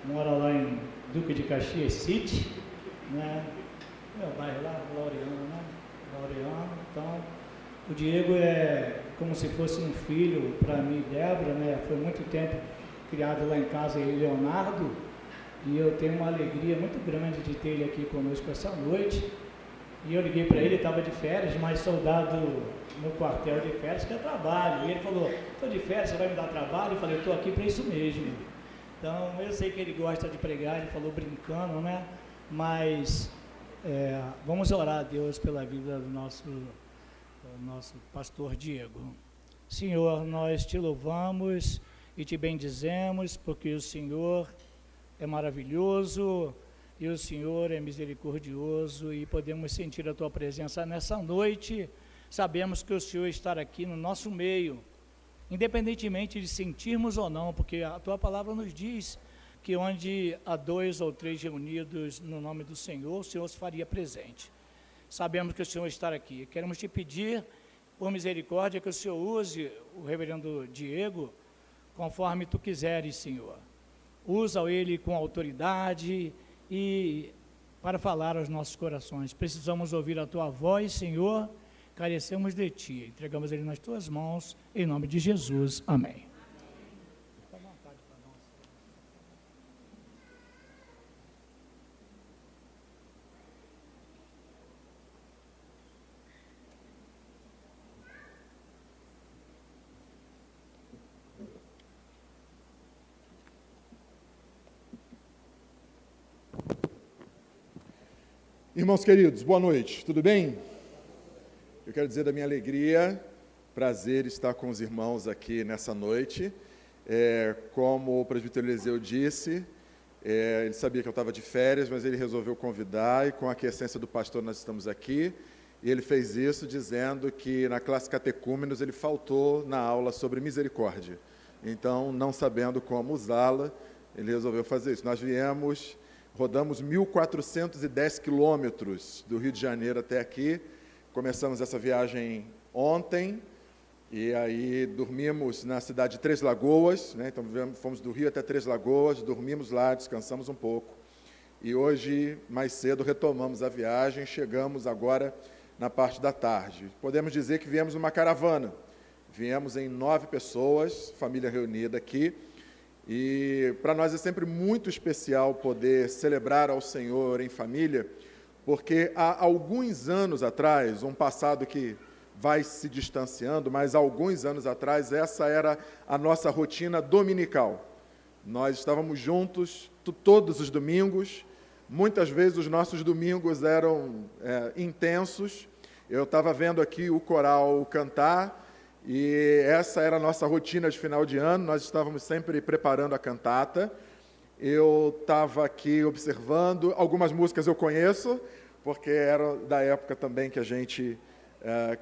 mora lá em Duque de Caxias City, né? Meu bairro lá, Laureano, né? Laureano. Então, o Diego é como se fosse um filho para mim e Débora, né? Foi muito tempo criado lá em casa em Leonardo, e eu tenho uma alegria muito grande de ter ele aqui conosco essa noite. E eu liguei para ele estava de férias, mas soldado no quartel de férias quer trabalho. E ele falou, estou de férias, você vai me dar trabalho? Eu falei, estou aqui para isso mesmo. Então, eu sei que ele gosta de pregar, ele falou brincando, né? Mas vamos orar a Deus pela vida do nosso pastor Diego. Senhor, nós te louvamos e te bendizemos, porque o Senhor é maravilhoso e o Senhor é misericordioso, e podemos sentir a tua presença nessa noite. Sabemos que o Senhor está aqui no nosso meio, independentemente de sentirmos ou não, porque a tua palavra nos diz que onde há 2 ou 3 reunidos no nome do Senhor, o Senhor se faria presente. Sabemos que o Senhor está aqui. Queremos te pedir, por misericórdia, que o Senhor use o reverendo Diego conforme tu quiseres, Senhor. Usa ele com autoridade e para falar aos nossos corações. Precisamos ouvir a tua voz, Senhor. Carecemos de ti. Entregamos ele nas tuas mãos, em nome de Jesus. Amém. Irmãos queridos, boa noite, tudo bem? Eu quero dizer da minha alegria, prazer estar com os irmãos aqui nessa noite. Como o presbítero Eliseu disse, ele sabia que eu estava de férias, mas ele resolveu convidar, e com a aquiescência do pastor nós estamos aqui. E ele fez isso dizendo que na classe catecúmenos ele faltou na aula sobre misericórdia. Então, não sabendo como usá-la, ele resolveu fazer isso. Nós rodamos 1.410 quilômetros do Rio de Janeiro até aqui. Começamos essa viagem ontem, e aí dormimos na cidade de Três Lagoas, né? Então fomos do Rio até Três Lagoas, dormimos lá, descansamos um pouco. E hoje, mais cedo, retomamos a viagem, chegamos agora na parte da tarde. Podemos dizer que viemos numa caravana. Viemos em 9 pessoas, família reunida aqui. E para nós é sempre muito especial poder celebrar ao Senhor em família, porque há alguns anos atrás, um passado que vai se distanciando, mas há alguns anos atrás, essa era a nossa rotina dominical. Nós estávamos juntos todos os domingos, muitas vezes os nossos domingos eram intensos. Eu estava vendo aqui o coral cantar, e essa era a nossa rotina de final de ano. Nós estávamos sempre preparando a cantata. Eu estava aqui observando, algumas músicas eu conheço, porque era da época também que a gente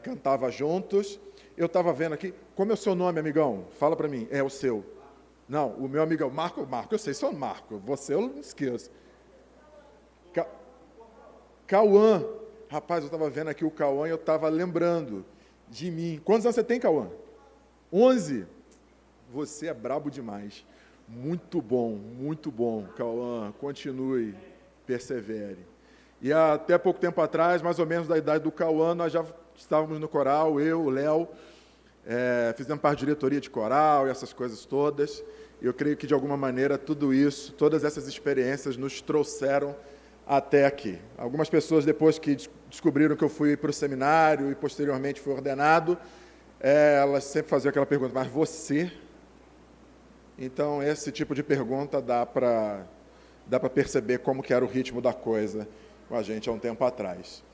cantava juntos. Eu estava vendo aqui, como é o seu nome, amigão? Fala para mim, é o seu. Não, o meu amigão, Marco, eu sei seu Marco, você eu não esqueço. Cauã, rapaz, eu estava vendo aqui o Cauã e eu estava lembrando de mim. Quantos anos você tem, Cauã? 11? Você é brabo demais. Muito bom, Cauã. Continue, persevere. E até pouco tempo atrás, mais ou menos da idade do Cauã, nós já estávamos no coral, eu, o Léo, fizemos parte de diretoria de coral e essas coisas todas. Eu creio que, de alguma maneira, tudo isso, todas essas experiências nos trouxeram até aqui. Algumas pessoas, depois que descobriram que eu fui para o seminário e posteriormente fui ordenado, elas sempre faziam aquela pergunta, mas você? Então, esse tipo de pergunta dá para perceber como que era o ritmo da coisa com a gente há um tempo atrás.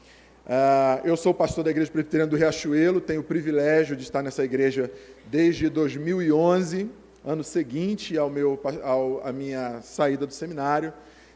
Eu sou pastor da Igreja Presbiteriana do Riachuelo, tenho o privilégio de estar nessa igreja desde 2011, ano seguinte à minha saída do seminário,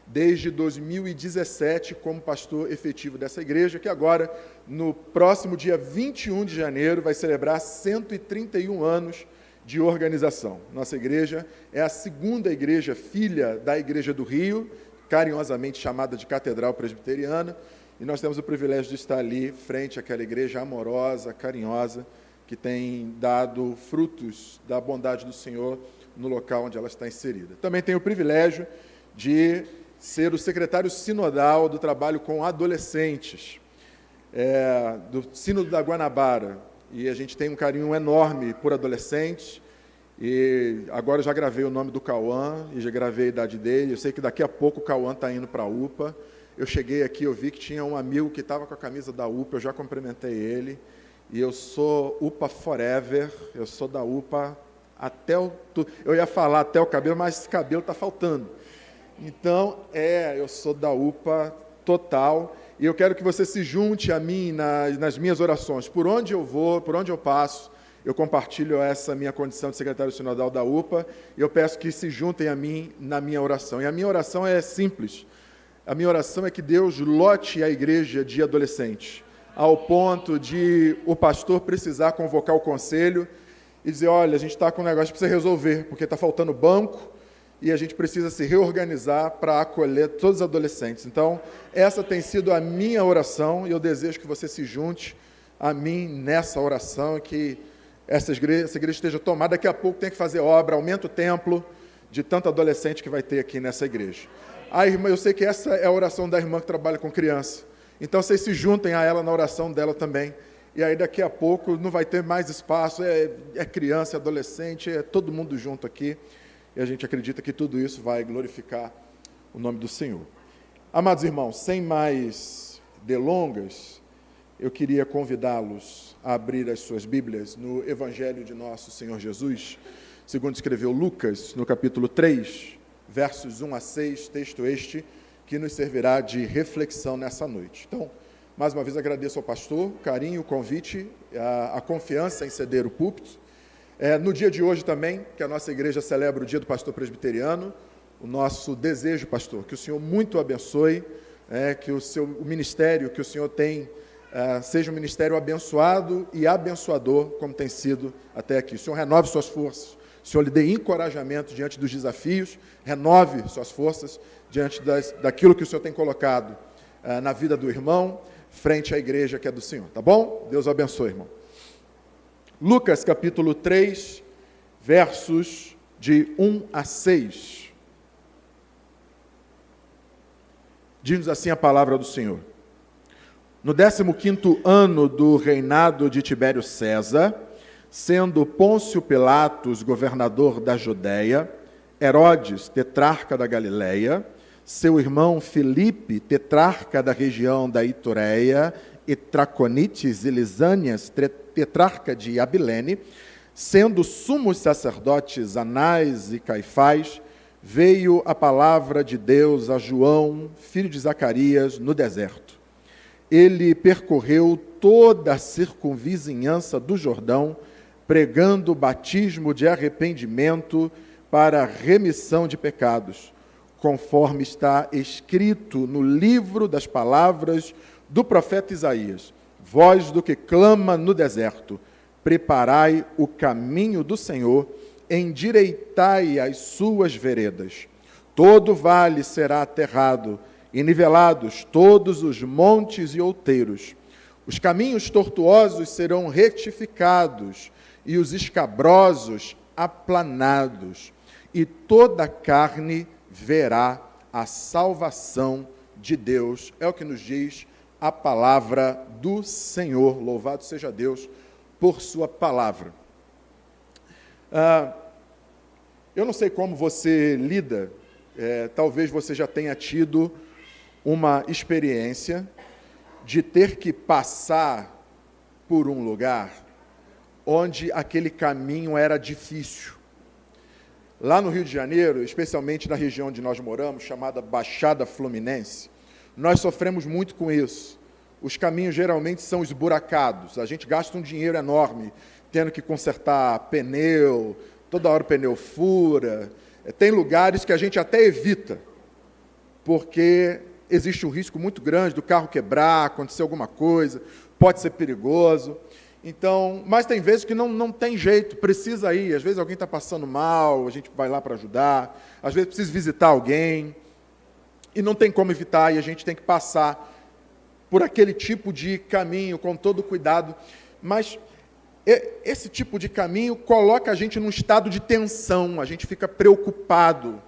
desde 2017 como pastor efetivo dessa igreja, que agora, no próximo dia 21 de janeiro, vai celebrar 131 anos de organização. Nossa igreja é a segunda igreja filha da Igreja do Rio, carinhosamente chamada de Catedral Presbiteriana, e nós temos o privilégio de estar ali, frente àquela igreja amorosa, carinhosa, que tem dado frutos da bondade do Senhor no local onde ela está inserida. Também tenho o privilégio de ser o secretário sinodal do trabalho com adolescentes, do Sínodo da Guanabara. E a gente tem um carinho enorme por adolescentes. E agora eu já gravei o nome do Cauã e já gravei a idade dele. Eu sei que daqui a pouco o Cauã está indo para a UPA. Eu cheguei aqui, eu vi que tinha um amigo que estava com a camisa da UPA, eu já cumprimentei ele. E eu sou UPA forever, eu sou da UPA até o... Eu ia falar até o cabelo, mas esse cabelo está faltando. Então, eu sou da UPA total. E eu quero que você se junte a mim nas minhas orações. Por onde eu vou, por onde eu passo, eu compartilho essa minha condição de secretário sinodal da UPA, e eu peço que se juntem a mim na minha oração. E a minha oração é simples. A minha oração é que Deus lote a igreja de adolescentes, ao ponto de o pastor precisar convocar o conselho e dizer, olha, a gente está com um negócio que precisa resolver, porque está faltando banco, e a gente precisa se reorganizar para acolher todos os adolescentes. Então, essa tem sido a minha oração, e eu desejo que você se junte a mim nessa oração, que essa igreja esteja tomada. Daqui a pouco tem que fazer obra, aumenta o templo de tanto adolescente que vai ter aqui nessa igreja. A irmã, eu sei que essa é a oração da irmã que trabalha com criança, então vocês se juntem a ela na oração dela também, e aí daqui a pouco não vai ter mais espaço, é criança, é adolescente, é todo mundo junto aqui, e a gente acredita que tudo isso vai glorificar o nome do Senhor. Amados irmãos, sem mais delongas, eu queria convidá-los a abrir as suas Bíblias no Evangelho de nosso Senhor Jesus, segundo escreveu Lucas, no capítulo 3, versos 1 a 6, texto este, que nos servirá de reflexão nessa noite. Então, mais uma vez agradeço ao pastor o carinho, o convite, a confiança em ceder o púlpito. No dia de hoje também, que a nossa igreja celebra o dia do pastor presbiteriano, o nosso desejo, pastor, que o Senhor muito abençoe, que o ministério que o Senhor tem seja um ministério abençoado e abençoador, como tem sido até aqui. O Senhor renove suas forças, o Senhor lhe dê encorajamento diante dos desafios, renove suas forças diante daquilo que o Senhor tem colocado na vida do irmão, frente à igreja que é do Senhor, tá bom? Deus o abençoe, irmão. Lucas, capítulo 3, versos de 1 a 6. Diz-nos assim a palavra do Senhor. No 15º ano do reinado de Tibério César, sendo Pôncio Pilatos governador da Judéia, Herodes, tetrarca da Galileia, seu irmão Filipe, tetrarca da região da Itureia, e Traconites e Lisânias, tetrarca de Abilene, sendo sumos sacerdotes Anás e Caifás, veio a palavra de Deus a João, filho de Zacarias, no deserto. Ele percorreu toda a circunvizinhança do Jordão, pregando o batismo de arrependimento para a remissão de pecados, conforme está escrito no livro das palavras do profeta Isaías: voz do que clama no deserto, preparai o caminho do Senhor, endireitai as suas veredas. Todo vale será aterrado, e nivelados todos os montes e outeiros. Os caminhos tortuosos serão retificados, e os escabrosos aplanados, e toda a carne verá a salvação de Deus. É o que nos diz a palavra do Senhor. Louvado seja Deus por sua palavra. Eu não sei como você lida, talvez você já tenha tido uma experiência de ter que passar por um lugar onde aquele caminho era difícil. Lá no Rio de Janeiro, especialmente na região onde nós moramos, chamada Baixada Fluminense, nós sofremos muito com isso. Os caminhos geralmente são esburacados, a gente gasta um dinheiro enorme, tendo que consertar pneu, toda hora o pneu fura. Tem lugares que a gente até evita, porque existe um risco muito grande do carro quebrar, acontecer alguma coisa, pode ser perigoso. Então, mas tem vezes que não tem jeito, precisa ir. Às vezes alguém está passando mal, a gente vai lá para ajudar. Às vezes precisa visitar alguém, e não tem como evitar, e a gente tem que passar por aquele tipo de caminho com todo cuidado. Mas esse tipo de caminho coloca a gente num estado de tensão, a gente fica preocupado,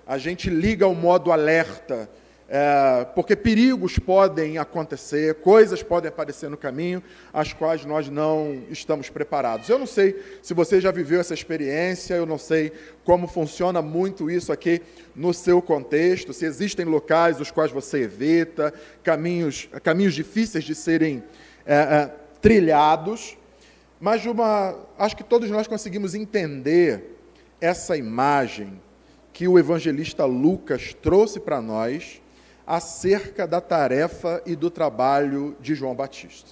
a gente liga o modo alerta, porque perigos podem acontecer, coisas podem aparecer no caminho, as quais nós não estamos preparados. Eu não sei se você já viveu essa experiência, eu não sei como funciona muito isso aqui no seu contexto, se existem locais os quais você evita, caminhos difíceis de serem trilhados, mas acho que todos nós conseguimos entender essa imagem que o evangelista Lucas trouxe para nós acerca da tarefa e do trabalho de João Batista.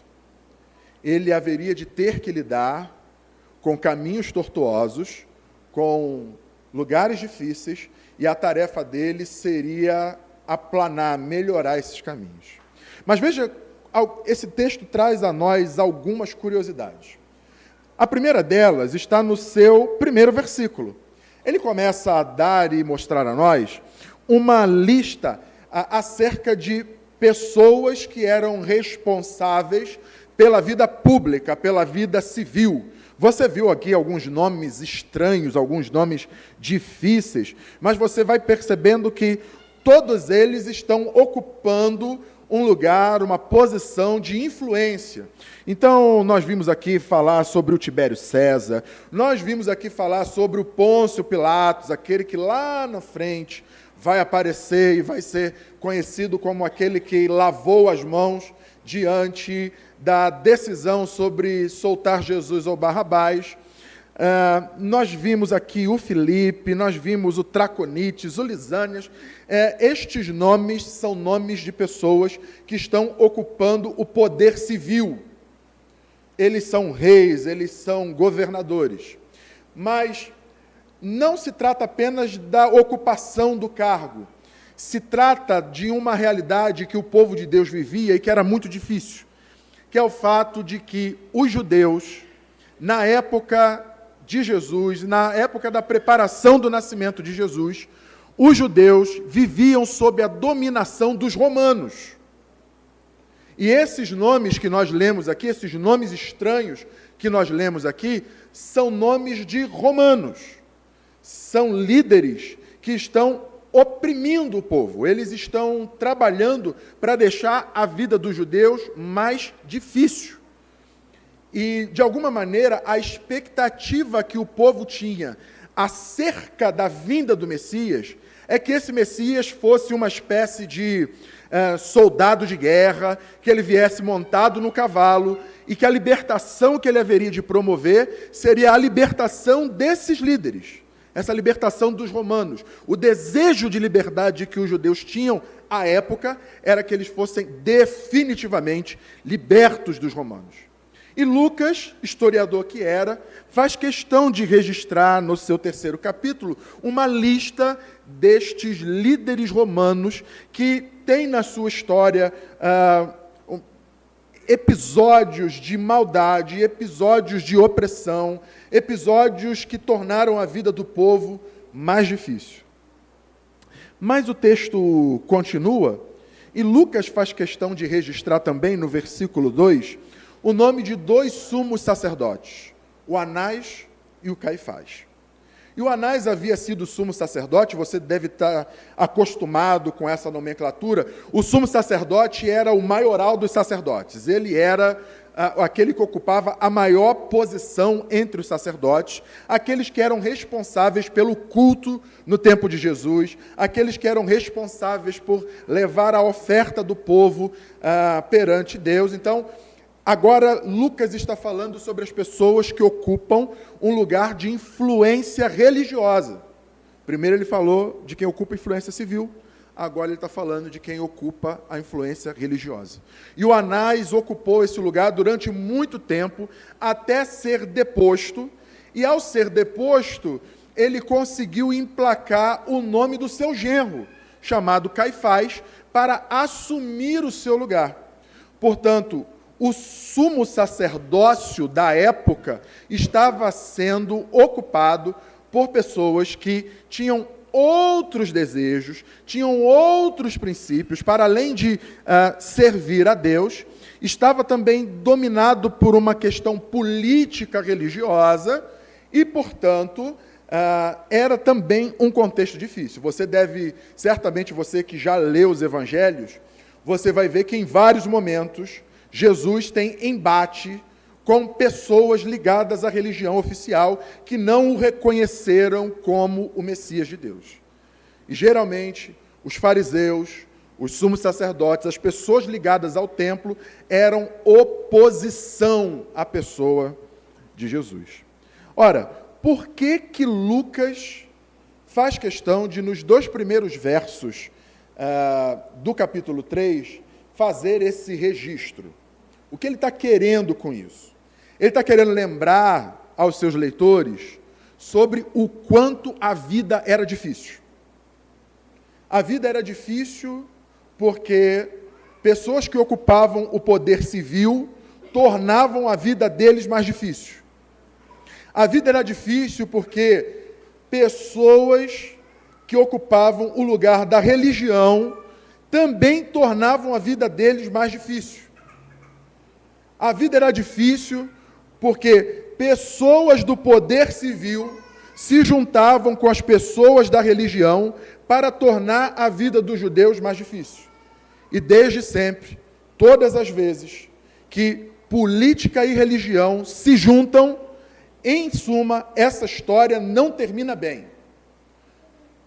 Ele haveria de ter que lidar com caminhos tortuosos, com lugares difíceis, e a tarefa dele seria aplanar, melhorar esses caminhos. Mas veja, esse texto traz a nós algumas curiosidades. A primeira delas está no seu primeiro versículo. Ele começa a dar e mostrar a nós uma lista acerca de pessoas que eram responsáveis pela vida pública, pela vida civil. Você viu aqui alguns nomes estranhos, alguns nomes difíceis, mas você vai percebendo que todos eles estão ocupando um lugar, uma posição de influência. Então, nós vimos aqui falar sobre o Tibério César, nós vimos aqui falar sobre o Pôncio Pilatos, aquele que lá na frente vai aparecer e vai ser conhecido como aquele que lavou as mãos diante da decisão sobre soltar Jesus ou Barrabás. Nós vimos aqui o Filipe, nós vimos o Traconites, o Lisânias. Estes nomes são nomes de pessoas que estão ocupando o poder civil. Eles são reis, eles são governadores. Mas não se trata apenas da ocupação do cargo. Se trata de uma realidade que o povo de Deus vivia e que era muito difícil, que é o fato de que os judeus, na época de Jesus, na época da preparação do nascimento de Jesus, os judeus viviam sob a dominação dos romanos. E esses nomes que nós lemos aqui, esses nomes estranhos que nós lemos aqui, são nomes de romanos. São líderes que estão oprimindo o povo. Eles estão trabalhando para deixar a vida dos judeus mais difícil. E, de alguma maneira, a expectativa que o povo tinha acerca da vinda do Messias é que esse Messias fosse uma espécie de soldado de guerra, que ele viesse montado no cavalo e que a libertação que ele haveria de promover seria a libertação desses líderes, essa libertação dos romanos. O desejo de liberdade que os judeus tinham à época era que eles fossem definitivamente libertos dos romanos. E Lucas, historiador que era, faz questão de registrar no seu terceiro capítulo uma lista destes líderes romanos que têm na sua história episódios de maldade, episódios de opressão, episódios que tornaram a vida do povo mais difícil. Mas o texto continua, e Lucas faz questão de registrar também no versículo 2, o nome de dois sumos sacerdotes, o Anás e o Caifás. E o Anás havia sido sumo sacerdote, você deve estar acostumado com essa nomenclatura. O sumo sacerdote era o maioral dos sacerdotes, ele era aquele que ocupava a maior posição entre os sacerdotes, aqueles que eram responsáveis pelo culto no tempo de Jesus, aqueles que eram responsáveis por levar a oferta do povo perante Deus. Então, agora, Lucas está falando sobre as pessoas que ocupam um lugar de influência religiosa. Primeiro ele falou de quem ocupa influência civil, agora ele está falando de quem ocupa a influência religiosa. E o Anás ocupou esse lugar durante muito tempo, até ser deposto, e ao ser deposto, ele conseguiu emplacar o nome do seu genro, chamado Caifás, para assumir o seu lugar. Portanto, o sumo sacerdócio da época estava sendo ocupado por pessoas que tinham outros desejos, tinham outros princípios, para além de servir a Deus, estava também dominado por uma questão política religiosa e, portanto, era também um contexto difícil. Certamente você que já leu os evangelhos, você vai ver que em vários momentos Jesus tem embate com pessoas ligadas à religião oficial que não o reconheceram como o Messias de Deus. E geralmente os fariseus, os sumos sacerdotes, as pessoas ligadas ao templo eram oposição à pessoa de Jesus. Ora, por que Lucas faz questão de, nos 2 primeiros versos do capítulo 3, fazer esse registro? O que ele está querendo com isso? Ele está querendo lembrar aos seus leitores sobre o quanto a vida era difícil. A vida era difícil porque pessoas que ocupavam o poder civil tornavam a vida deles mais difícil. A vida era difícil porque pessoas que ocupavam o lugar da religião também tornavam a vida deles mais difícil. A vida era difícil porque pessoas do poder civil se juntavam com as pessoas da religião para tornar a vida dos judeus mais difícil. E desde sempre, todas as vezes que política e religião se juntam, em suma, essa história não termina bem.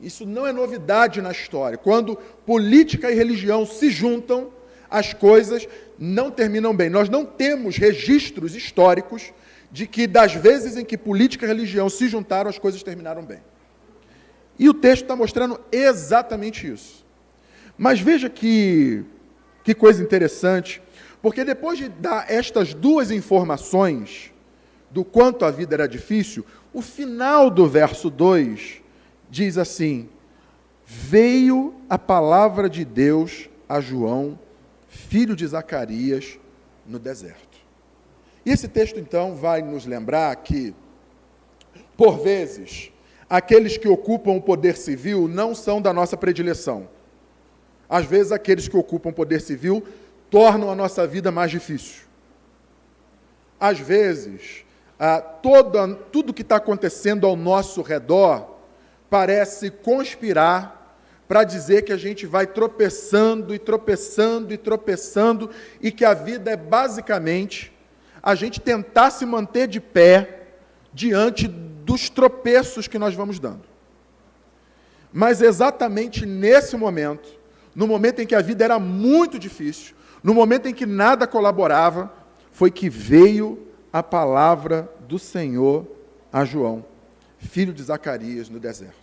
Isso não é novidade na história. Quando política e religião se juntam, as coisas não terminam bem. Nós não temos registros históricos de que, das vezes em que política e religião se juntaram, as coisas terminaram bem. E o texto está mostrando exatamente isso. Mas veja que coisa interessante, porque depois de dar estas duas informações do quanto a vida era difícil, o final do verso 2 diz assim: veio a palavra de Deus a João, filho de Zacarias, no deserto. E esse texto, então, vai nos lembrar que, por vezes, aqueles que ocupam o poder civil não são da nossa predileção. Às vezes, aqueles que ocupam o poder civil tornam a nossa vida mais difícil. Às vezes, tudo que está acontecendo ao nosso redor parece conspirar para dizer que a gente vai tropeçando e tropeçando e tropeçando e que a vida é basicamente a gente tentar se manter de pé diante dos tropeços que nós vamos dando. Mas exatamente nesse momento, no momento em que a vida era muito difícil, no momento em que nada colaborava, foi que veio a palavra do Senhor a João, filho de Zacarias, no deserto.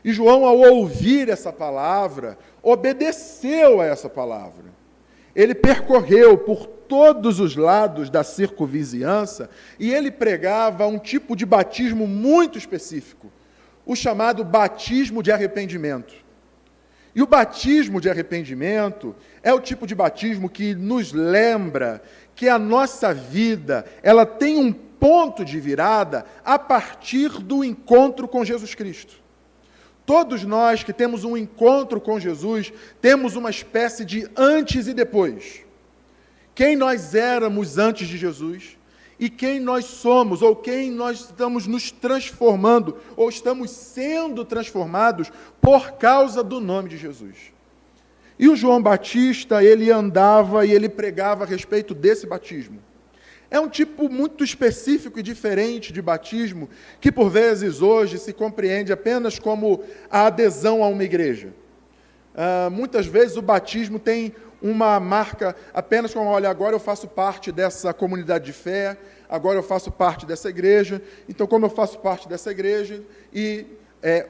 E João, ao ouvir essa palavra, obedeceu a essa palavra. Ele percorreu por todos os lados da circunvizinhança e ele pregava um tipo de batismo muito específico, o chamado batismo de arrependimento. E o batismo de arrependimento é o tipo de batismo que nos lembra que a nossa vida, ela tem um ponto de virada a partir do encontro com Jesus Cristo. Todos nós que temos um encontro com Jesus, temos uma espécie de antes e depois. Quem nós éramos antes de Jesus e quem nós somos, ou quem nós estamos nos transformando, ou estamos sendo transformados por causa do nome de Jesus. E o João Batista, ele andava e ele pregava a respeito desse batismo. É um tipo muito específico e diferente de batismo, que por vezes hoje se compreende apenas como a adesão a uma igreja. Muitas vezes o batismo tem uma marca apenas como, olha, agora eu faço parte dessa comunidade de fé, agora eu faço parte dessa igreja, então como eu faço parte dessa igreja e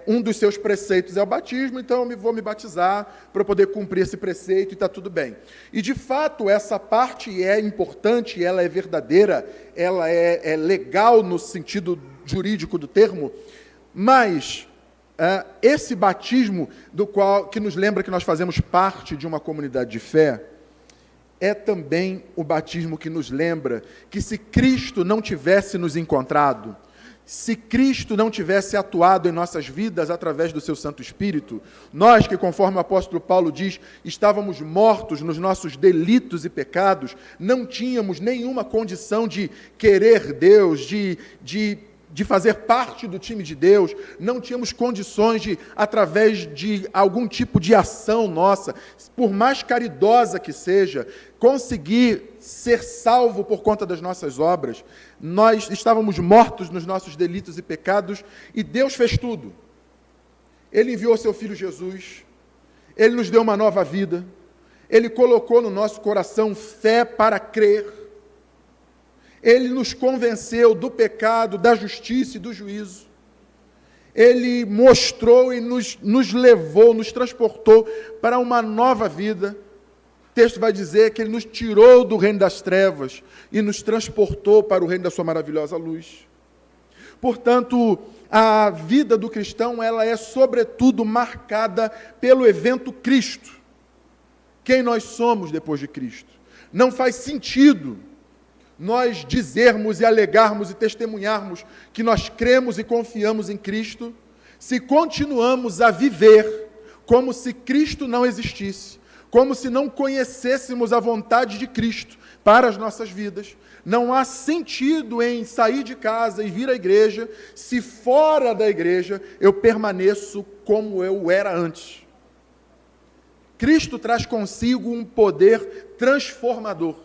um dos seus preceitos é o batismo, então eu vou me batizar para poder cumprir esse preceito e está tudo bem. E, de fato, essa parte é importante, ela é verdadeira, ela é legal no sentido jurídico do termo, mas esse batismo que nos lembra que nós fazemos parte de uma comunidade de fé, é também o batismo que nos lembra que se Cristo não tivesse nos encontrado, se Cristo não tivesse atuado em nossas vidas através do seu Santo Espírito, nós que, conforme o apóstolo Paulo diz, estávamos mortos nos nossos delitos e pecados, não tínhamos nenhuma condição de querer Deus, de de fazer parte do time de Deus, não tínhamos condições de, através de algum tipo de ação nossa, por mais caridosa que seja, conseguir ser salvo por conta das nossas obras. Nós estávamos mortos nos nossos delitos e pecados, e Deus fez tudo. Ele enviou seu Filho Jesus, Ele nos deu uma nova vida, Ele colocou no nosso coração fé para crer, Ele nos convenceu do pecado, da justiça e do juízo. Ele mostrou e nos levou, nos transportou para uma nova vida. O texto vai dizer que Ele nos tirou do reino das trevas e nos transportou para o reino da sua maravilhosa luz. Portanto, a vida do cristão, ela é sobretudo marcada pelo evento Cristo. Quem nós somos depois de Cristo? Não faz sentido nós dizermos e alegarmos e testemunharmos que nós cremos e confiamos em Cristo, se continuamos a viver como se Cristo não existisse, como se não conhecêssemos a vontade de Cristo para as nossas vidas. Não há sentido em sair de casa e vir à igreja, se fora da igreja eu permaneço como eu era antes. Cristo traz consigo um poder transformador.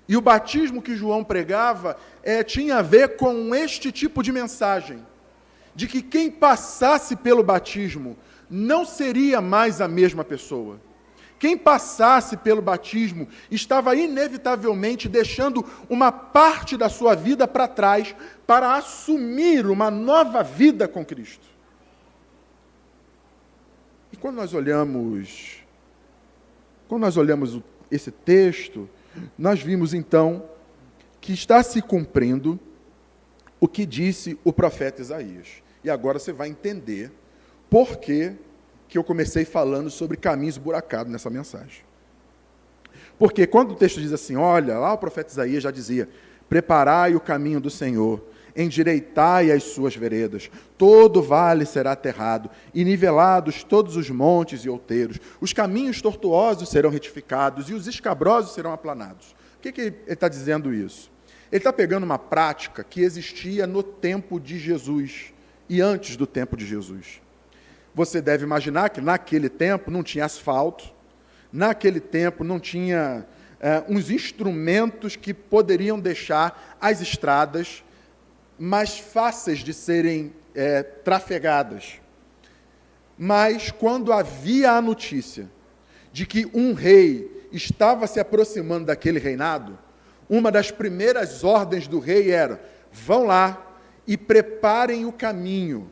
E o batismo que João pregava tinha a ver com este tipo de mensagem, de que quem passasse pelo batismo não seria mais a mesma pessoa. Quem passasse pelo batismo estava inevitavelmente deixando uma parte da sua vida para trás para assumir uma nova vida com Cristo. E quando nós olhamos esse texto, nós vimos então que está se cumprindo o que disse o profeta Isaías. E agora você vai entender por que eu comecei falando sobre caminhos buracados nessa mensagem. Porque quando o texto diz assim, olha, lá o profeta Isaías já dizia, preparai o caminho do Senhor, endireitai as suas veredas, todo vale será aterrado, e nivelados todos os montes e outeiros, os caminhos tortuosos serão retificados, e os escabrosos serão aplanados. Por que ele está dizendo isso? Ele está pegando uma prática que existia no tempo de Jesus, e antes do tempo de Jesus. Você deve imaginar que naquele tempo não tinha asfalto, naquele tempo não tinha uns instrumentos que poderiam deixar as estradas mais fáceis de serem trafegadas. Mas quando havia a notícia de que um rei estava se aproximando daquele reinado, uma das primeiras ordens do rei era, vão lá e preparem o caminho.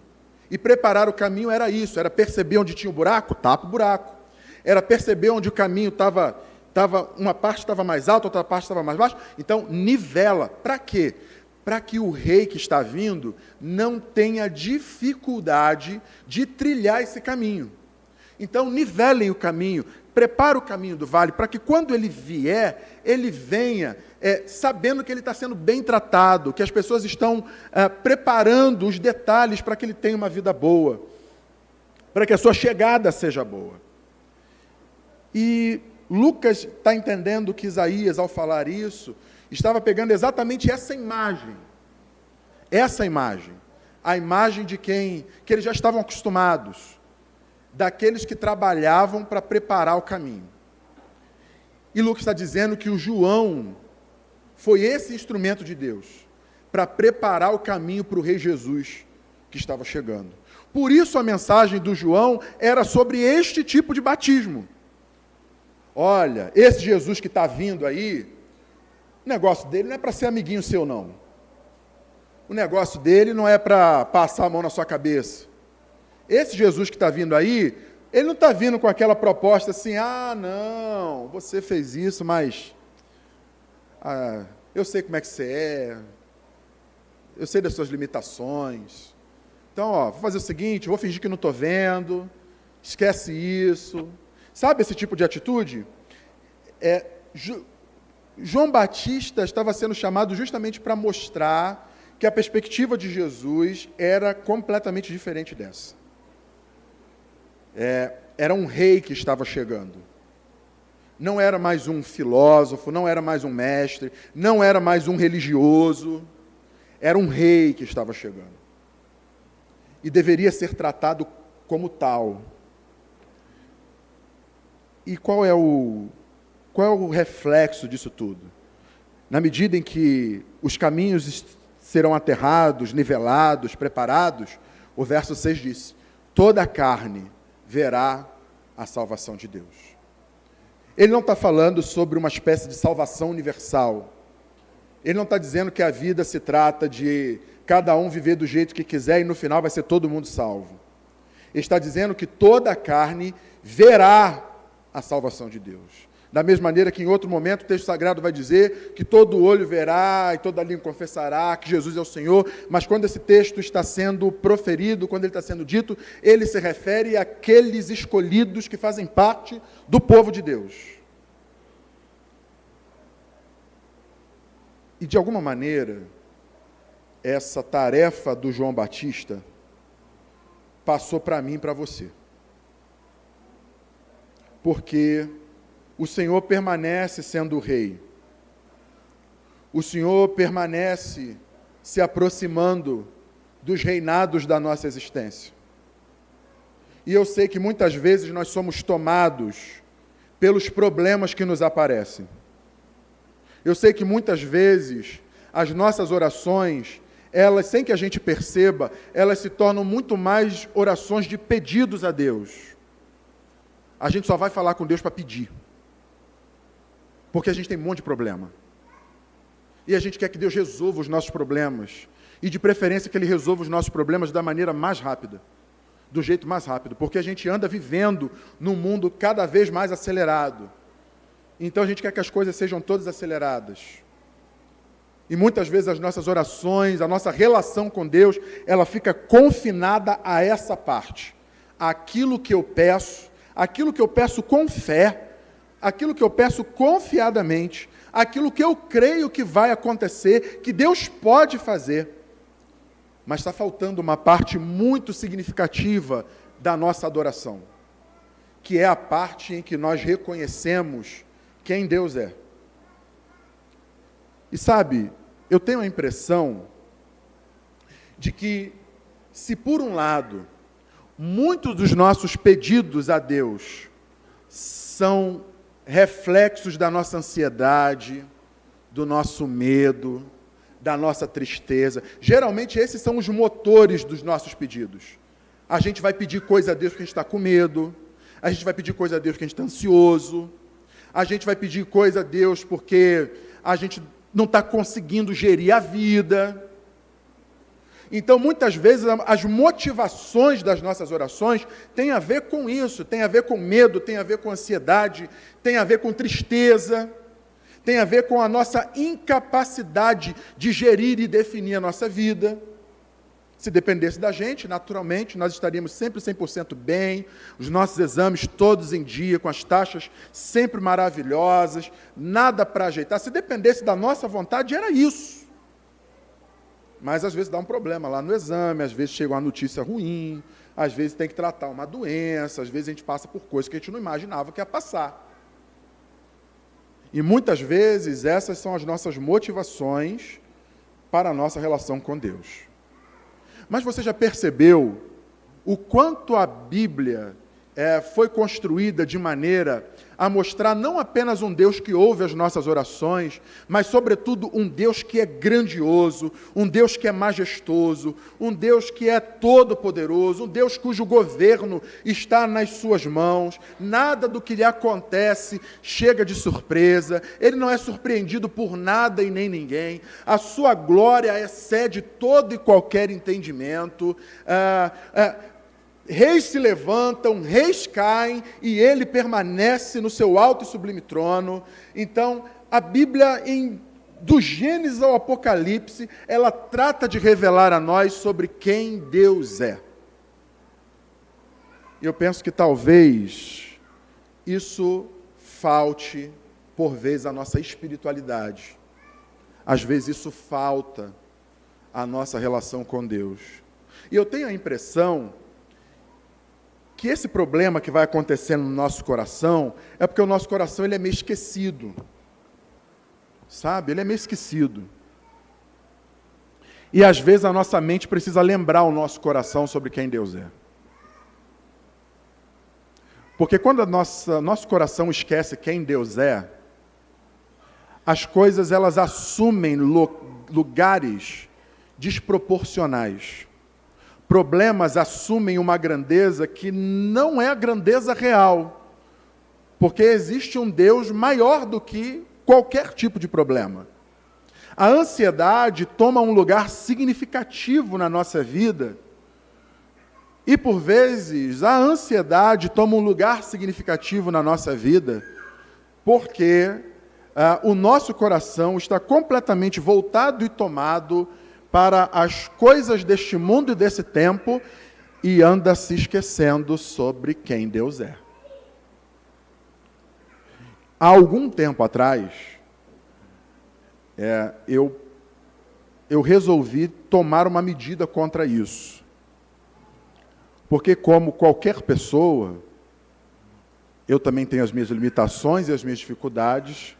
E preparar o caminho era isso, era perceber onde tinha o buraco, tapa o buraco. Era perceber onde o caminho estava, uma parte estava mais alta, outra parte estava mais baixa. Então, nivela. Para quê? Para que o rei que está vindo não tenha dificuldade de trilhar esse caminho. Então, nivelem o caminho, prepare o caminho do vale, para que quando ele vier, ele venha sabendo que ele está sendo bem tratado, que as pessoas estão preparando os detalhes para que ele tenha uma vida boa, para que a sua chegada seja boa. E Lucas está entendendo que Isaías, ao falar isso, estava pegando exatamente essa imagem, a imagem de que eles já estavam acostumados, daqueles que trabalhavam para preparar o caminho. E Lucas está dizendo que o João foi esse instrumento de Deus para preparar o caminho para o Rei Jesus que estava chegando. Por isso a mensagem do João era sobre este tipo de batismo. Olha, esse Jesus que está vindo aí, o negócio dele não é para ser amiguinho seu, não. O negócio dele não é para passar a mão na sua cabeça. Esse Jesus que está vindo aí, ele não está vindo com aquela proposta assim, não, você fez isso, mas eu sei como é que você é, eu sei das suas limitações. Então, vou fazer o seguinte, vou fingir que não estou vendo, esquece isso. Sabe esse tipo de atitude? João Batista estava sendo chamado justamente para mostrar que a perspectiva de Jesus era completamente diferente dessa. Era um rei que estava chegando. Não era mais um filósofo, não era mais um mestre, não era mais um religioso. Era um rei que estava chegando. E deveria ser tratado como tal. E qual é o reflexo disso tudo? Na medida em que os caminhos serão aterrados, nivelados, preparados, o verso 6 diz: toda a carne verá a salvação de Deus. Ele não está falando sobre uma espécie de salvação universal. Ele não está dizendo que a vida se trata de cada um viver do jeito que quiser e no final vai ser todo mundo salvo. Ele está dizendo que toda a carne verá a salvação de Deus. Da mesma maneira que em outro momento o texto sagrado vai dizer que todo olho verá e toda língua confessará que Jesus é o Senhor, mas quando esse texto está sendo proferido, quando ele está sendo dito, ele se refere àqueles escolhidos que fazem parte do povo de Deus. E de alguma maneira, essa tarefa do João Batista passou para mim e para você. Porque o Senhor permanece sendo o rei. O Senhor permanece se aproximando dos reinados da nossa existência. E eu sei que muitas vezes nós somos tomados pelos problemas que nos aparecem. Eu sei que muitas vezes as nossas orações, elas, sem que a gente perceba, elas se tornam muito mais orações de pedidos a Deus. A gente só vai falar com Deus para pedir. Porque a gente tem um monte de problema. E a gente quer que Deus resolva os nossos problemas. E de preferência que Ele resolva os nossos problemas da maneira mais rápida. Do jeito mais rápido. Porque a gente anda vivendo num mundo cada vez mais acelerado. Então a gente quer que as coisas sejam todas aceleradas. E muitas vezes as nossas orações, a nossa relação com Deus, ela fica confinada a essa parte. Aquilo que eu peço com fé, aquilo que eu peço confiadamente, aquilo que eu creio que vai acontecer, que Deus pode fazer. Mas está faltando uma parte muito significativa da nossa adoração, que é a parte em que nós reconhecemos quem Deus é. E sabe, eu tenho a impressão de que, se por um lado, muitos dos nossos pedidos a Deus são reflexos da nossa ansiedade, do nosso medo, da nossa tristeza. Geralmente esses são os motores dos nossos pedidos. A gente vai pedir coisa a Deus porque a gente está com medo, a gente vai pedir coisa a Deus porque a gente está ansioso, a gente vai pedir coisa a Deus porque a gente não está conseguindo gerir a vida. Então, muitas vezes, as motivações das nossas orações têm a ver com isso, têm a ver com medo, têm a ver com ansiedade, têm a ver com tristeza, têm a ver com a nossa incapacidade de gerir e definir a nossa vida. Se dependesse da gente, naturalmente, nós estaríamos sempre 100% bem, os nossos exames todos em dia, com as taxas sempre maravilhosas, nada para ajeitar. Se dependesse da nossa vontade, era isso. Mas às vezes dá um problema lá no exame, às vezes chega uma notícia ruim, às vezes tem que tratar uma doença, às vezes a gente passa por coisas que a gente não imaginava que ia passar. E muitas vezes essas são as nossas motivações para a nossa relação com Deus. Mas você já percebeu o quanto a Bíblia foi construída de maneira a mostrar não apenas um Deus que ouve as nossas orações, mas, sobretudo, um Deus que é grandioso, um Deus que é majestoso, um Deus que é todo-poderoso, um Deus cujo governo está nas suas mãos, nada do que lhe acontece chega de surpresa, ele não é surpreendido por nada e nem ninguém, a sua glória excede todo e qualquer entendimento. Reis se levantam, reis caem, e ele permanece no seu alto e sublime trono. Então, a Bíblia, do Gênesis ao Apocalipse, ela trata de revelar a nós sobre quem Deus é. E eu penso que talvez isso falte, por vezes, à nossa espiritualidade. Às vezes isso falta à nossa relação com Deus. E eu tenho a impressão que esse problema que vai acontecendo no nosso coração é porque o nosso coração ele é meio esquecido. Sabe? Ele é meio esquecido. E às vezes a nossa mente precisa lembrar o nosso coração sobre quem Deus é. Porque quando nosso coração esquece quem Deus é, as coisas elas assumem lugares desproporcionais. Problemas assumem uma grandeza que não é a grandeza real. Porque existe um Deus maior do que qualquer tipo de problema. A ansiedade toma um lugar significativo na nossa vida. E, por vezes, a ansiedade toma um lugar significativo na nossa vida porque o nosso coração está completamente voltado e tomado para as coisas deste mundo e desse tempo e anda se esquecendo sobre quem Deus é. Há algum tempo atrás, eu resolvi tomar uma medida contra isso. Porque, como qualquer pessoa, eu também tenho as minhas limitações e as minhas dificuldades,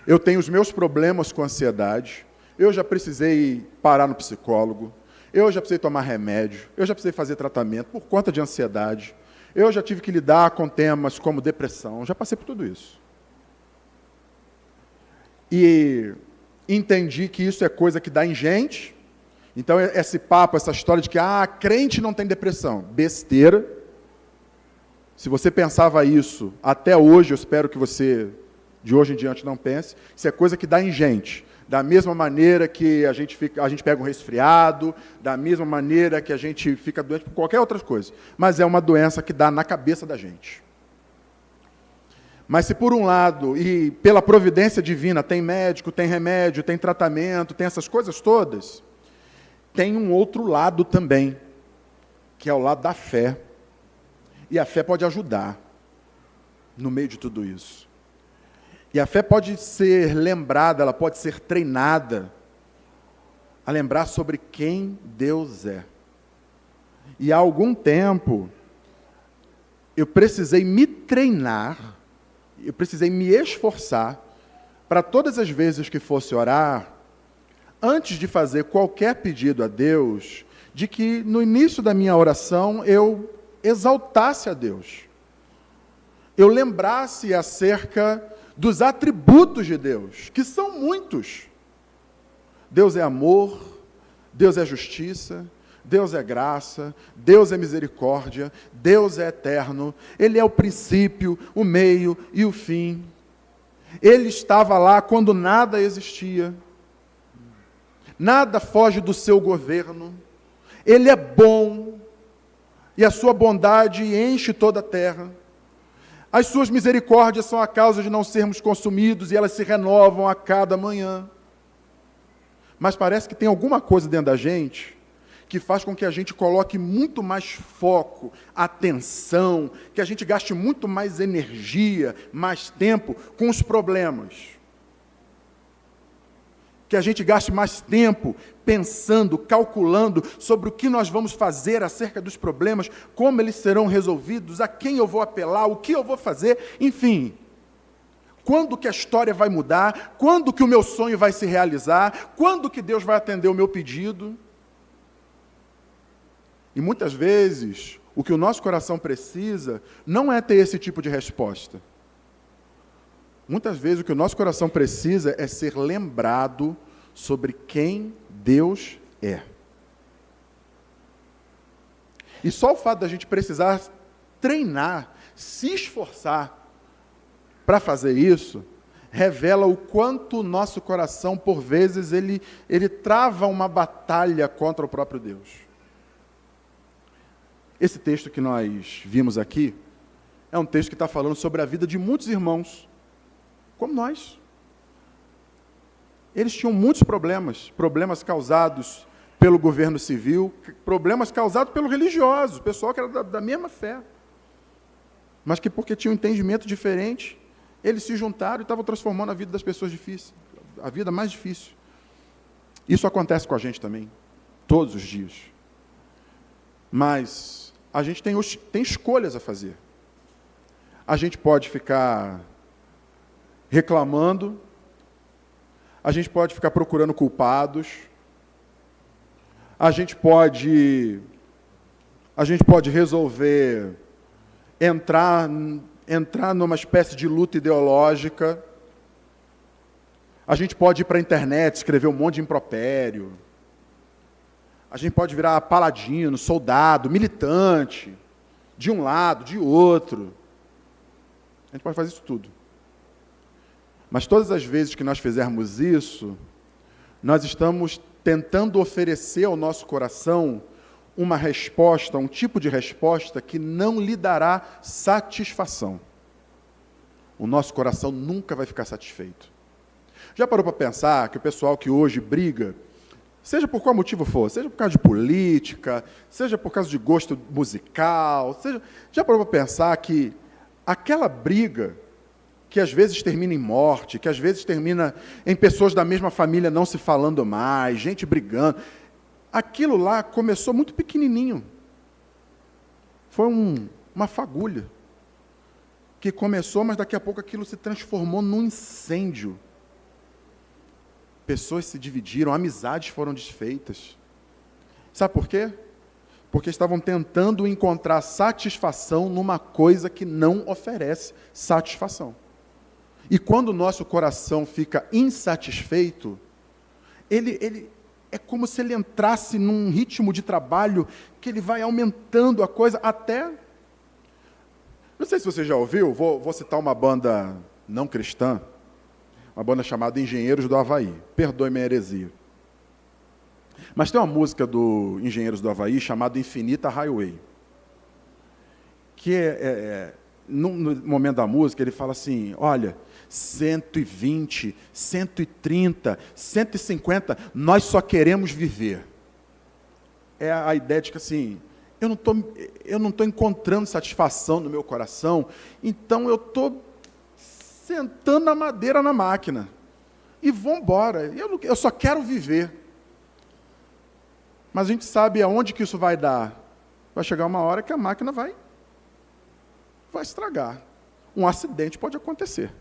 eu tenho os meus problemas com ansiedade, eu já precisei parar no psicólogo, eu já precisei tomar remédio, eu já precisei fazer tratamento por conta de ansiedade, eu já tive que lidar com temas como depressão, já passei por tudo isso. E entendi que isso é coisa que dá em gente. Então, esse papo, essa história de que crente não tem depressão, besteira. Se você pensava isso até hoje, eu espero que você, de hoje em diante, não pense. Isso é coisa que dá em gente. Da mesma maneira que a gente pega um resfriado, da mesma maneira que a gente fica doente por qualquer outra coisa. Mas é uma doença que dá na cabeça da gente. Mas se por um lado, e pela providência divina, tem médico, tem remédio, tem tratamento, tem essas coisas todas, tem um outro lado também, que é o lado da fé. E a fé pode ajudar no meio de tudo isso. E a fé pode ser lembrada, ela pode ser treinada a lembrar sobre quem Deus é. E há algum tempo, eu precisei me treinar, eu precisei me esforçar para todas as vezes que fosse orar, antes de fazer qualquer pedido a Deus, de que no início da minha oração eu exaltasse a Deus. Eu lembrasse acerca dos atributos de Deus, que são muitos. Deus é amor, Deus é justiça, Deus é graça, Deus é misericórdia, Deus é eterno, Ele é o princípio, o meio e o fim. Ele estava lá quando nada existia. Nada foge do seu governo. Ele é bom, e a sua bondade enche toda a terra. As suas misericórdias são a causa de não sermos consumidos, e elas se renovam a cada manhã. Mas parece que tem alguma coisa dentro da gente que faz com que a gente coloque muito mais foco, atenção, que a gente gaste muito mais energia, mais tempo com os problemas. Que a gente gaste mais tempo pensando, calculando sobre o que nós vamos fazer acerca dos problemas, como eles serão resolvidos, a quem eu vou apelar, o que eu vou fazer, enfim. Quando que a história vai mudar? Quando que o meu sonho vai se realizar? Quando que Deus vai atender o meu pedido? E muitas vezes, o que o nosso coração precisa não é ter esse tipo de resposta. Muitas vezes o que o nosso coração precisa é ser lembrado sobre quem Deus é. E só o fato da gente precisar treinar, se esforçar para fazer isso, revela o quanto o nosso coração, por vezes, ele trava uma batalha contra o próprio Deus. Esse texto que nós vimos aqui é um texto que está falando sobre a vida de muitos irmãos, como nós. Eles tinham muitos problemas causados pelo governo civil, problemas causados pelo religioso, pessoal que era da mesma fé, mas que porque tinham um entendimento diferente, eles se juntaram e estavam transformando a vida das pessoas difíceis, a vida mais difícil. Isso acontece com a gente também, todos os dias. Mas a gente tem escolhas a fazer. A gente pode ficar reclamando, a gente pode ficar procurando culpados, a gente pode resolver entrar numa espécie de luta ideológica. A gente pode ir para a internet, escrever um monte de impropério. A gente pode virar paladino, soldado, militante, de um lado, de outro. A gente pode fazer isso tudo. Mas todas as vezes que nós fizermos isso, nós estamos tentando oferecer ao nosso coração uma resposta, um tipo de resposta que não lhe dará satisfação. O nosso coração nunca vai ficar satisfeito. Já parou para pensar que o pessoal que hoje briga, seja por qual motivo for, seja por causa de política, seja por causa de gosto musical, já parou para pensar que aquela briga, que às vezes termina em morte, que às vezes termina em pessoas da mesma família não se falando mais, gente brigando, aquilo lá começou muito pequenininho. Foi uma fagulha que começou, mas daqui a pouco aquilo se transformou num incêndio. Pessoas se dividiram, amizades foram desfeitas. Sabe por quê? Porque estavam tentando encontrar satisfação numa coisa que não oferece satisfação. E quando o nosso coração fica insatisfeito, ele é como se ele entrasse num ritmo de trabalho que ele vai aumentando a coisa até... Não sei se você já ouviu, vou citar uma banda não cristã, uma banda chamada Engenheiros do Havaí. Perdoe minha heresia. Mas tem uma música do Engenheiros do Havaí chamada Infinita Highway, que no momento da música ele fala assim, olha, 120, 130, 150, nós só queremos viver. É a ideia de que assim, eu não estou encontrando satisfação no meu coração, então eu estou sentando a madeira na máquina. E vou embora. Eu só quero viver. Mas a gente sabe aonde que isso vai dar. Vai chegar uma hora que a máquina vai estragar. Um acidente pode acontecer.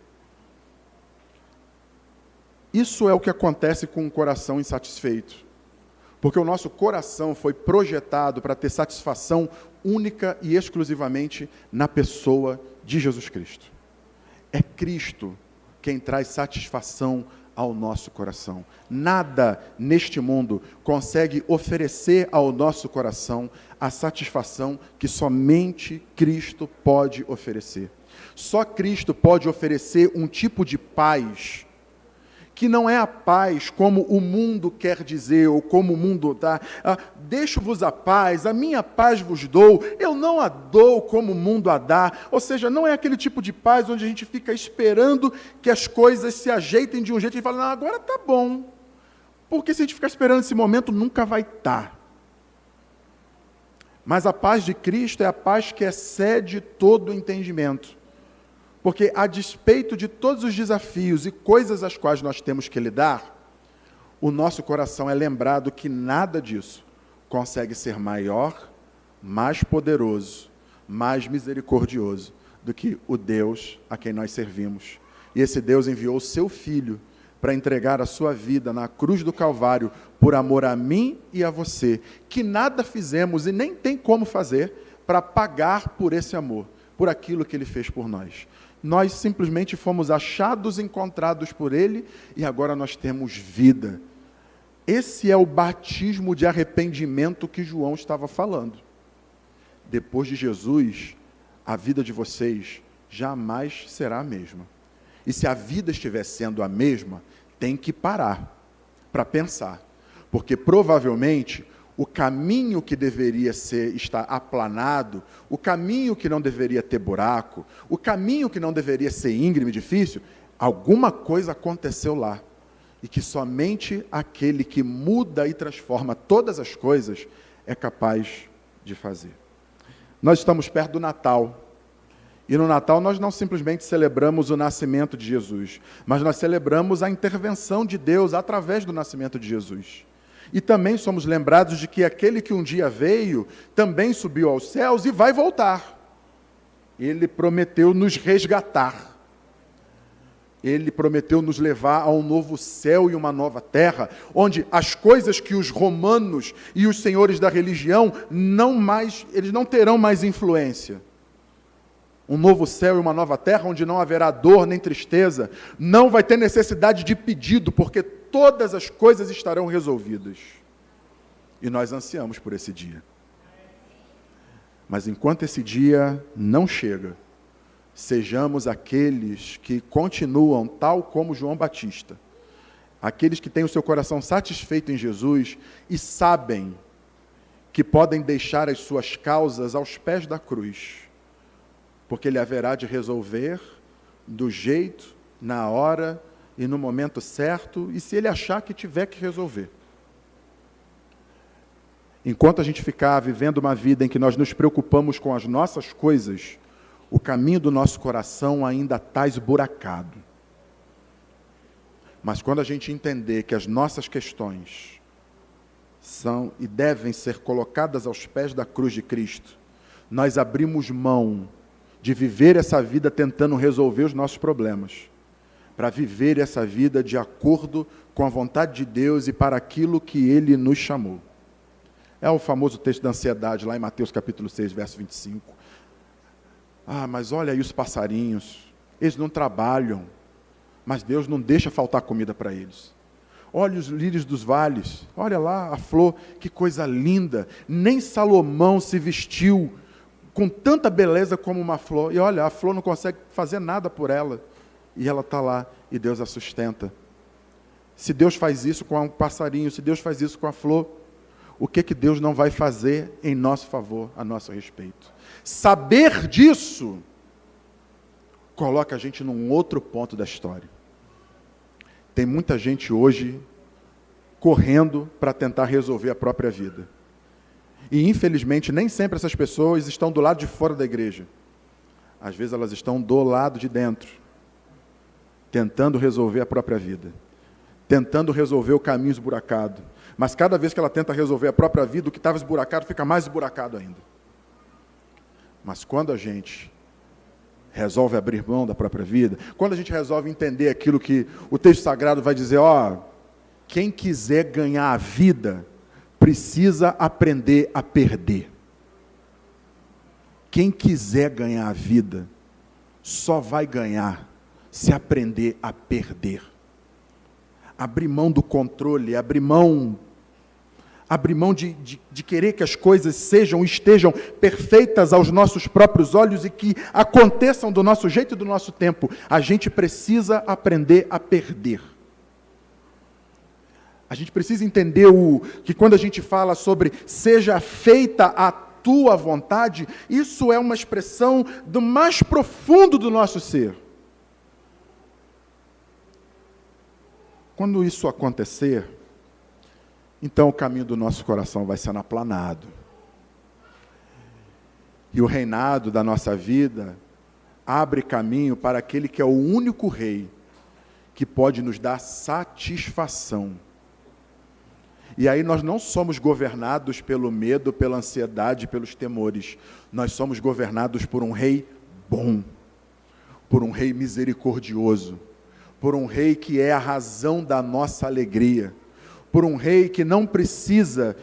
Isso é o que acontece com um coração insatisfeito. Porque o nosso coração foi projetado para ter satisfação única e exclusivamente na pessoa de Jesus Cristo. É Cristo quem traz satisfação ao nosso coração. Nada neste mundo consegue oferecer ao nosso coração a satisfação que somente Cristo pode oferecer. Só Cristo pode oferecer um tipo de paz que não é a paz como o mundo quer dizer, ou como o mundo dá. Deixo-vos a paz, a minha paz vos dou, eu não a dou como o mundo a dá. Ou seja, não é aquele tipo de paz onde a gente fica esperando que as coisas se ajeitem de um jeito e fala, não, agora está bom. Porque se a gente ficar esperando esse momento, nunca vai estar. Mas a paz de Cristo é a paz que excede todo o entendimento. Porque, a despeito de todos os desafios e coisas às quais nós temos que lidar, o nosso coração é lembrado que nada disso consegue ser maior, mais poderoso, mais misericordioso do que o Deus a quem nós servimos. E esse Deus enviou o seu Filho para entregar a sua vida na cruz do Calvário por amor a mim e a você, que nada fizemos e nem tem como fazer para pagar por esse amor, por aquilo que Ele fez por nós. Nós simplesmente fomos achados, encontrados por Ele, e agora nós temos vida. Esse é o batismo de arrependimento que João estava falando. Depois de Jesus, a vida de vocês jamais será a mesma. E se a vida estiver sendo a mesma, tem que parar para pensar. Porque provavelmente o caminho que deveria estar aplanado, o caminho que não deveria ter buraco, o caminho que não deveria ser íngreme e difícil, alguma coisa aconteceu lá. E que somente aquele que muda e transforma todas as coisas é capaz de fazer. Nós estamos perto do Natal. E no Natal nós não simplesmente celebramos o nascimento de Jesus, mas nós celebramos a intervenção de Deus através do nascimento de Jesus. E também somos lembrados de que aquele que um dia veio, também subiu aos céus e vai voltar. Ele prometeu nos resgatar. Ele prometeu nos levar a um novo céu e uma nova terra, onde as coisas que os romanos e os senhores da religião eles não terão mais influência. Um novo céu e uma nova terra, onde não haverá dor nem tristeza, não vai ter necessidade de pedido, porque todas as coisas estarão resolvidas. E nós ansiamos por esse dia. Mas enquanto esse dia não chega, sejamos aqueles que continuam tal como João Batista, aqueles que têm o seu coração satisfeito em Jesus e sabem que podem deixar as suas causas aos pés da cruz, porque Ele haverá de resolver do jeito, na hora e no momento certo, e se Ele achar que tiver que resolver. Enquanto a gente ficar vivendo uma vida em que nós nos preocupamos com as nossas coisas, o caminho do nosso coração ainda está esburacado. Mas quando a gente entender que as nossas questões são e devem ser colocadas aos pés da cruz de Cristo, nós abrimos mão de viver essa vida tentando resolver os nossos problemas, para viver essa vida de acordo com a vontade de Deus e para aquilo que Ele nos chamou. É o famoso texto da ansiedade, lá em Mateus capítulo 6, verso 25. Ah, mas olha aí os passarinhos, eles não trabalham, mas Deus não deixa faltar comida para eles. Olha os lírios dos vales, olha lá a flor, que coisa linda, nem Salomão se vestiu com tanta beleza como uma flor, e olha, a flor não consegue fazer nada por ela, e ela está lá, e Deus a sustenta. Se Deus faz isso com um passarinho, se Deus faz isso com a flor, o que Deus não vai fazer em nosso favor, a nosso respeito? Saber disso coloca a gente num outro ponto da história. Tem muita gente hoje correndo para tentar resolver a própria vida. E, infelizmente, nem sempre essas pessoas estão do lado de fora da igreja. Às vezes elas estão do lado de dentro, tentando resolver a própria vida, tentando resolver o caminho esburacado. Mas cada vez que ela tenta resolver a própria vida, o que estava esburacado fica mais esburacado ainda. Mas quando a gente resolve abrir mão da própria vida, quando a gente resolve entender aquilo que o texto sagrado vai dizer, quem quiser ganhar a vida, precisa aprender a perder. Quem quiser ganhar a vida, só vai ganhar se aprender a perder. Abrir mão do controle, abrir mão de querer que as coisas estejam perfeitas aos nossos próprios olhos e que aconteçam do nosso jeito e do nosso tempo. A gente precisa aprender a perder. A gente precisa entender que quando a gente fala sobre seja feita a tua vontade, isso é uma expressão do mais profundo do nosso ser. Quando isso acontecer, então o caminho do nosso coração vai sendo aplanado. E o reinado da nossa vida abre caminho para aquele que é o único rei que pode nos dar satisfação. E aí nós não somos governados pelo medo, pela ansiedade, pelos temores. Nós somos governados por um rei bom, por um rei misericordioso, por um rei que é a razão da nossa alegria, por um rei que não precisa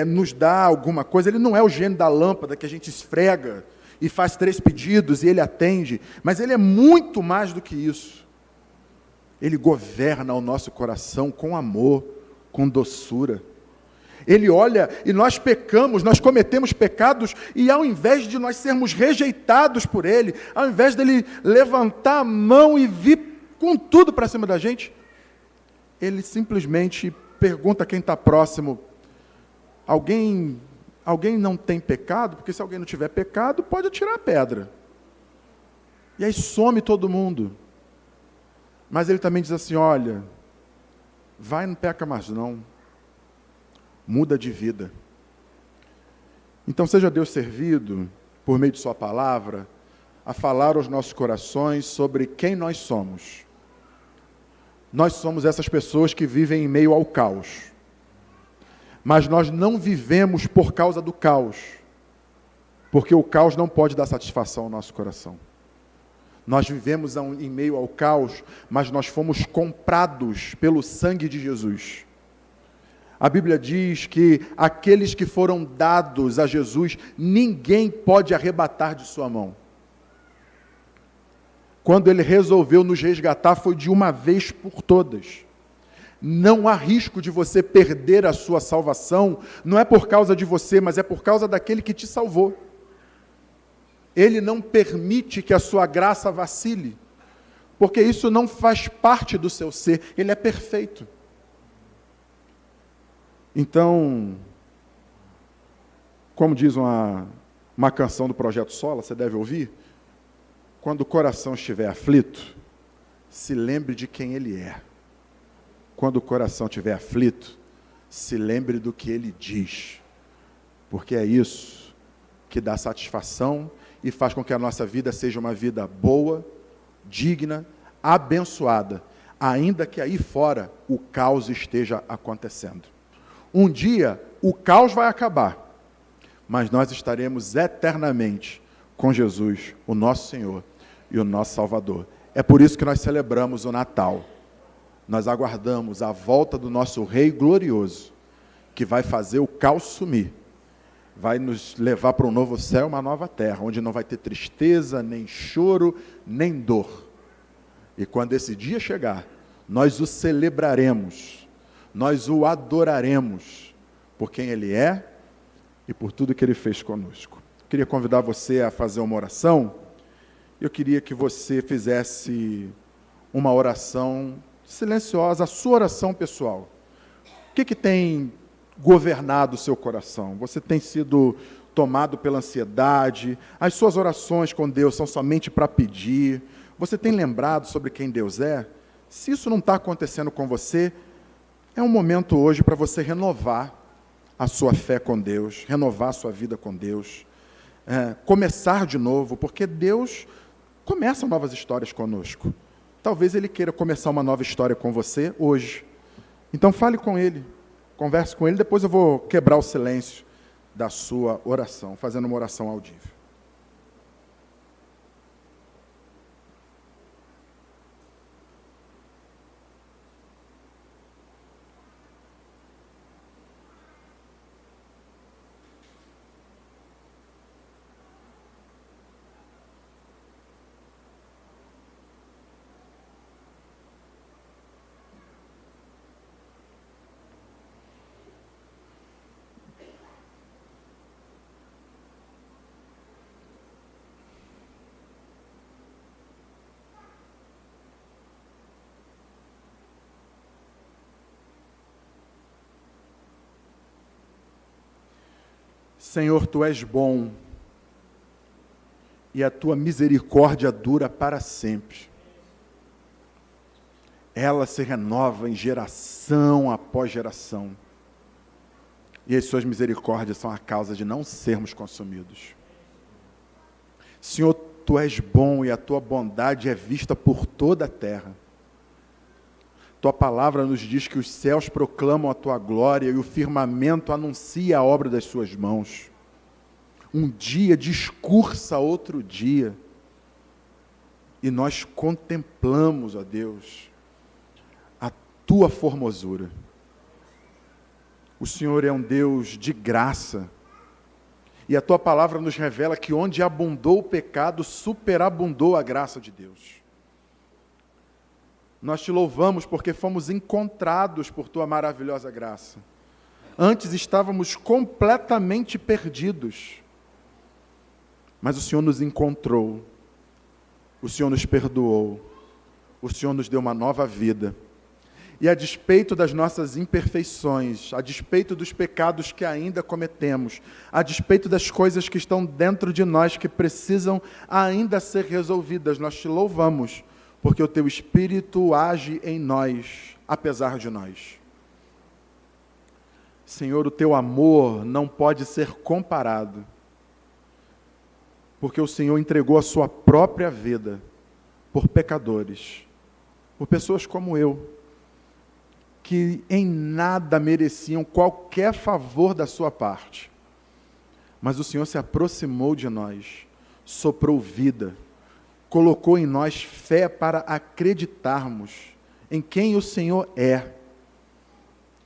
nos dar alguma coisa. Ele não é o gênio da lâmpada que a gente esfrega e faz 3 pedidos e ele atende, mas ele é muito mais do que isso. Ele governa o nosso coração com amor, com doçura. Ele olha e nós pecamos, nós cometemos pecados, e ao invés de nós sermos rejeitados por Ele, ao invés dele levantar a mão e vir com tudo para cima da gente, Ele simplesmente pergunta a quem está próximo, alguém não tem pecado? Porque se alguém não tiver pecado, pode atirar a pedra. E aí some todo mundo. Mas Ele também diz assim, olha, vai, não peca mais não, muda de vida. Então seja Deus servido, por meio de sua palavra, a falar aos nossos corações sobre quem nós somos. Nós somos essas pessoas que vivem em meio ao caos. Mas nós não vivemos por causa do caos, porque o caos não pode dar satisfação ao nosso coração. Nós vivemos em meio ao caos, mas nós fomos comprados pelo sangue de Jesus. A Bíblia diz que aqueles que foram dados a Jesus, ninguém pode arrebatar de sua mão. Quando Ele resolveu nos resgatar, foi de uma vez por todas. Não há risco de você perder a sua salvação, não é por causa de você, mas é por causa daquele que te salvou. Ele não permite que a sua graça vacile, porque isso não faz parte do seu ser, Ele é perfeito. Então, como diz uma canção do Projeto Sola, você deve ouvir, quando o coração estiver aflito, se lembre de quem Ele é. Quando o coração estiver aflito, se lembre do que Ele diz, porque é isso que dá satisfação e faz com que a nossa vida seja uma vida boa, digna, abençoada, ainda que aí fora o caos esteja acontecendo. Um dia o caos vai acabar, mas nós estaremos eternamente com Jesus, o nosso Senhor e o nosso Salvador. É por isso que nós celebramos o Natal. Nós aguardamos a volta do nosso Rei glorioso, que vai fazer o caos sumir, vai nos levar para um novo céu, uma nova terra, onde não vai ter tristeza, nem choro, nem dor. E quando esse dia chegar, nós o celebraremos, nós o adoraremos, por quem Ele é e por tudo que Ele fez conosco. Queria convidar você a fazer uma oração. Eu queria que você fizesse uma oração silenciosa, a sua oração pessoal. O que tem governado o seu coração? Você tem sido tomado pela ansiedade? As suas orações com Deus são somente para pedir? Você tem lembrado sobre quem Deus é? Se isso não está acontecendo com você, é um momento hoje para você renovar a sua fé com Deus, renovar a sua vida com Deus, começar de novo, porque Deus começa novas histórias conosco. Talvez Ele queira começar uma nova história com você hoje. Então fale com Ele, converse com Ele, depois eu vou quebrar o silêncio da sua oração, fazendo uma oração audível. Senhor, Tu és bom, e a Tua misericórdia dura para sempre. Ela se renova em geração após geração, e as Suas misericórdias são a causa de não sermos consumidos. Senhor, Tu és bom, e a Tua bondade é vista por toda a terra. Tua palavra nos diz que os céus proclamam a Tua glória e o firmamento anuncia a obra das Suas mãos. Um dia discursa outro dia, e nós contemplamos, ó Deus, a Tua formosura. O Senhor é um Deus de graça, e a Tua palavra nos revela que onde abundou o pecado, superabundou a graça de Deus. Nós Te louvamos porque fomos encontrados por Tua maravilhosa graça. Antes estávamos completamente perdidos, mas o Senhor nos encontrou, o Senhor nos perdoou, o Senhor nos deu uma nova vida. E a despeito das nossas imperfeições, a despeito dos pecados que ainda cometemos, a despeito das coisas que estão dentro de nós que precisam ainda ser resolvidas, nós Te louvamos, porque o Teu Espírito age em nós, apesar de nós. Senhor, o Teu amor não pode ser comparado, porque o Senhor entregou a Sua própria vida por pecadores, por pessoas como eu, que em nada mereciam qualquer favor da Sua parte. Mas o Senhor se aproximou de nós, soprou vida, colocou em nós fé para acreditarmos em quem o Senhor é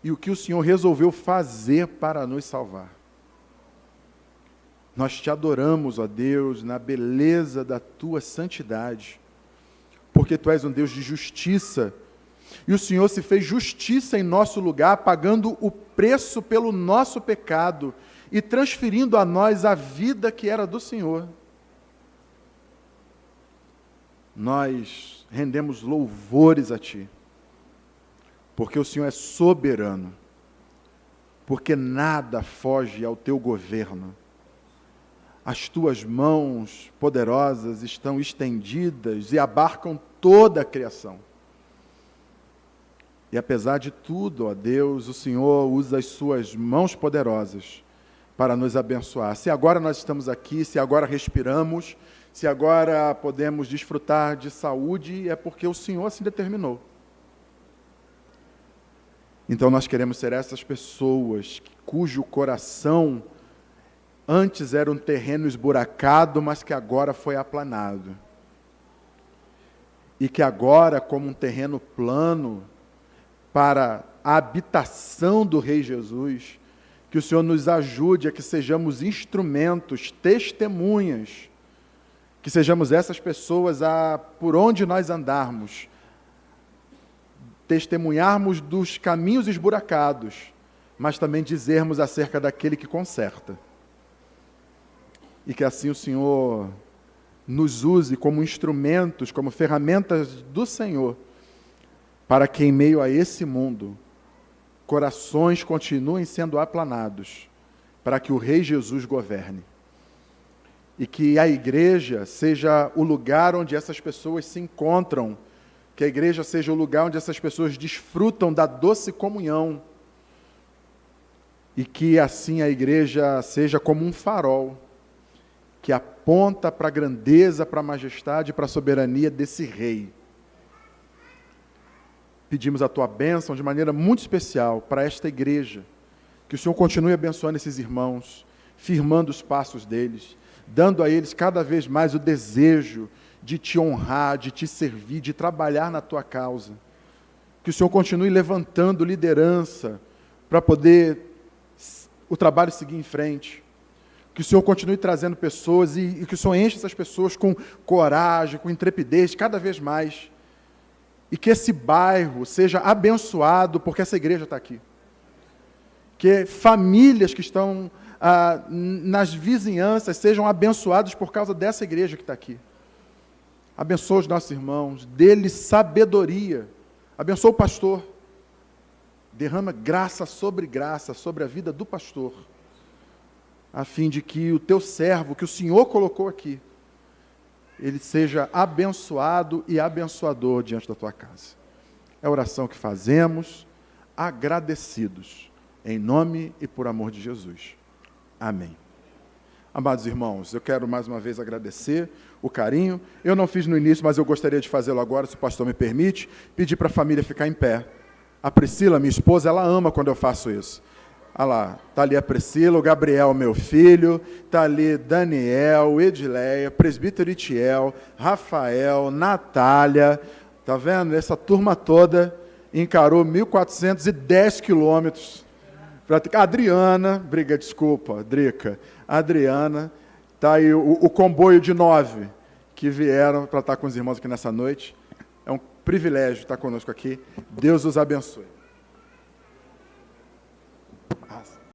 e o que o Senhor resolveu fazer para nos salvar. Nós te adoramos, ó Deus, na beleza da tua santidade, porque tu és um Deus de justiça, e o Senhor se fez justiça em nosso lugar, pagando o preço pelo nosso pecado e transferindo a nós a vida que era do Senhor. Nós rendemos louvores a Ti, porque o Senhor é soberano, porque nada foge ao Teu governo. As Tuas mãos poderosas estão estendidas e abarcam toda a criação. E apesar de tudo, ó Deus, o Senhor usa as Suas mãos poderosas para nos abençoar. Se agora nós estamos aqui, se agora respiramos, se agora podemos desfrutar de saúde, é porque o Senhor assim determinou. Então nós queremos ser essas pessoas cujo coração antes era um terreno esburacado, mas que agora foi aplanado. E que agora, como um terreno plano para a habitação do Rei Jesus, que o Senhor nos ajude a que sejamos instrumentos, testemunhas, que sejamos essas pessoas por onde nós andarmos, testemunharmos dos caminhos esburacados, mas também dizermos acerca daquele que conserta. E que assim o Senhor nos use como instrumentos, como ferramentas do Senhor, para que em meio a esse mundo, corações continuem sendo aplanados, para que o Rei Jesus governe. E que a igreja seja o lugar onde essas pessoas se encontram, que a igreja seja o lugar onde essas pessoas desfrutam da doce comunhão, e que assim a igreja seja como um farol, que aponta para a grandeza, para a majestade, para a soberania desse Rei. Pedimos a Tua bênção de maneira muito especial para esta igreja, que o Senhor continue abençoando esses irmãos, firmando os passos deles, dando a eles cada vez mais o desejo de Te honrar, de Te servir, de trabalhar na Tua causa. Que o Senhor continue levantando liderança para poder o trabalho seguir em frente. Que o Senhor continue trazendo pessoas e que o Senhor enche essas pessoas com coragem, com intrepidez, cada vez mais. E que esse bairro seja abençoado, porque essa igreja está aqui. Que famílias que estão nas vizinhanças sejam abençoadas por causa dessa igreja que está aqui. Abençoa os nossos irmãos, dê-lhes sabedoria. Abençoa o pastor. Derrama graça sobre a vida do pastor, a fim de que o Teu servo, que o Senhor colocou aqui, ele seja abençoado e abençoador diante da Tua casa. É a oração que fazemos, agradecidos, em nome e por amor de Jesus. Amém. Amados irmãos, eu quero mais uma vez agradecer o carinho. Eu não fiz no início, mas eu gostaria de fazê-lo agora, se o pastor me permite, pedir para a família ficar em pé. A Priscila, minha esposa, ela ama quando eu faço isso. Olha lá, está ali a Priscila, o Gabriel, meu filho, está ali Daniel, Edileia, presbítero Itiel, Rafael, Natália, está vendo? Essa turma toda encarou 1.410 quilômetros. Adriana, Drica, Adriana, está aí o comboio de 9 que vieram para estar com os irmãos aqui nessa noite. É um privilégio estar conosco aqui. Deus os abençoe.